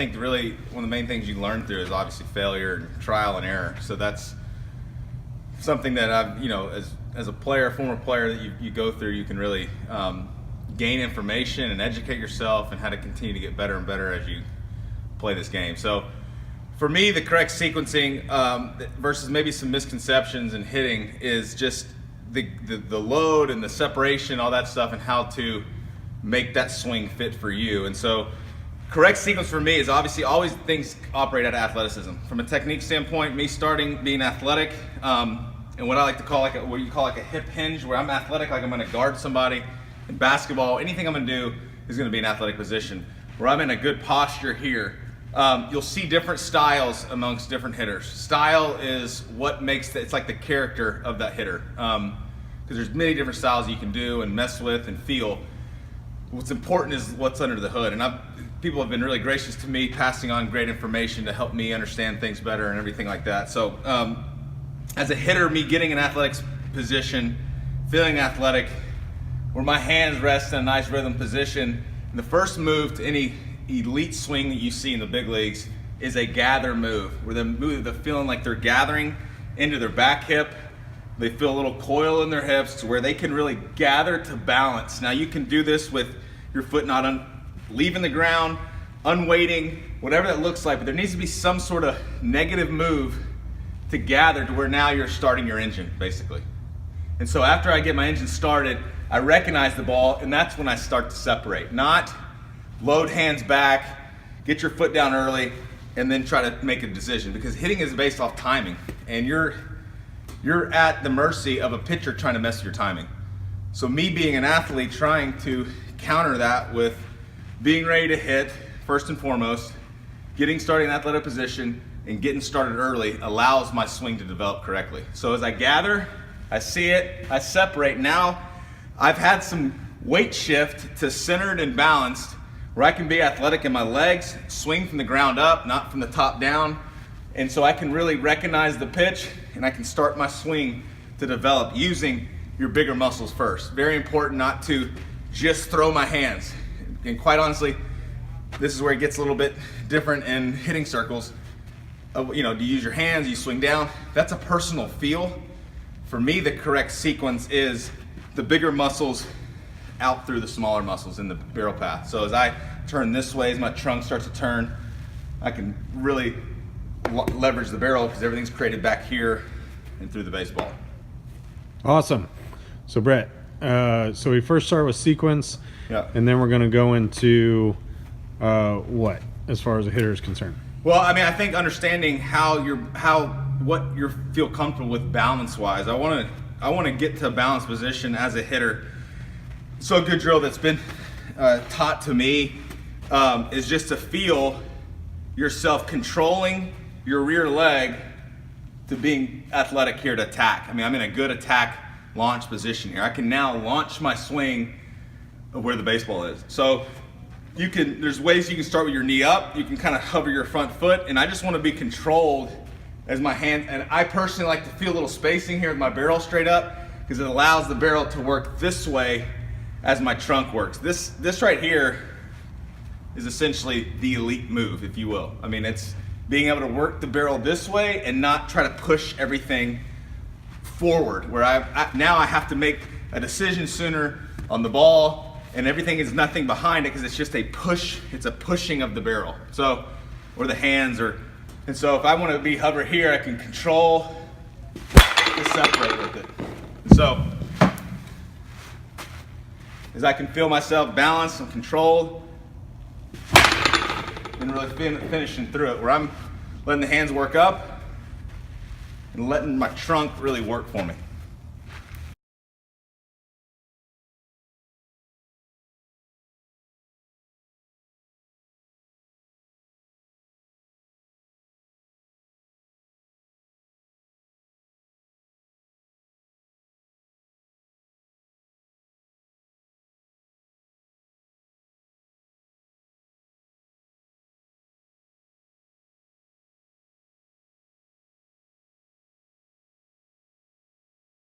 I think really one of the main things you learn through is obviously failure and trial and error. So that's something that I've, as a player, former player, that you go through, you can really gain information and educate yourself and how to continue to get better and better as you play this game. So for me, the correct sequencing versus maybe some misconceptions in hitting is just the load and the separation, all that stuff, and how to make that swing fit for you. And so correct sequence for me is obviously always things operate out of athleticism. From a technique standpoint, me starting being athletic, and what I like to call what you call a hip hinge, where I'm athletic, like I'm gonna guard somebody. In basketball, anything I'm gonna do is gonna be an athletic position. Where I'm in a good posture here, you'll see different styles amongst different hitters. Style is what makes it's like the character of that hitter. Because there's many different styles you can do and mess with and feel. What's important is what's under the hood. And people have been really gracious to me, passing on great information to help me understand things better and everything like that. So as a hitter, me getting an athletics position, feeling athletic, where my hands rest in a nice rhythm position, and the first move to any elite swing that you see in the big leagues is a gather move, where they're feeling like they're gathering into their back hip. They feel a little coil in their hips to where they can really gather to balance. Now you can do this with your foot not leaving the ground, unweighting, whatever that looks like, but there needs to be some sort of negative move to gather to where now you're starting your engine, basically. And so after I get my engine started, I recognize the ball, and that's when I start to separate. Not load hands back, get your foot down early, and then try to make a decision, because hitting is based off timing, and you're at the mercy of a pitcher trying to mess with your timing. So me being an athlete, trying to counter that with being ready to hit, first and foremost, getting started in athletic position, and getting started early allows my swing to develop correctly. So as I gather, I see it, I separate. Now I've had some weight shift to centered and balanced, where I can be athletic in my legs, swing from the ground up, not from the top down. And so I can really recognize the pitch, and I can start my swing to develop using your bigger muscles first. Very important not to just throw my hands. And quite honestly, this is where it gets a little bit different in hitting circles. Do you use your hands, you swing down? That's a personal feel. For me, the correct sequence is the bigger muscles out through the smaller muscles in the barrel path. So as I turn this way, as my trunk starts to turn, I can really leverage the barrel, because everything's created back here and through the baseball. Awesome. So Brett, so we first start with sequence, yeah, and then we're going to go into what as far as a hitter is concerned. Well, I mean, I think understanding what you feel comfortable with balance wise. I want to get to a balanced position as a hitter. So a good drill that's been taught to me is just to feel yourself controlling your rear leg to being athletic here to attack. I mean, I'm in a good attack launch position here. I can now launch my swing of where the baseball is. So there's ways you can start with your knee up. You can kind of hover your front foot, and I just want to be controlled as my hand. And I personally like to feel a little spacing here with my barrel straight up, because it allows the barrel to work this way as my trunk works. This right here is essentially the elite move, if you will. I mean, it's being able to work the barrel this way and not try to push everything forward, where now I have to make a decision sooner on the ball, and everything is nothing behind it, because it's just a push. It's a pushing of the barrel, or the hands, and so if I want to hover here, I can control to separate with it. So as I can feel myself balanced and controlled, and really finishing through it, where I'm letting the hands work up and letting my trunk really work for me.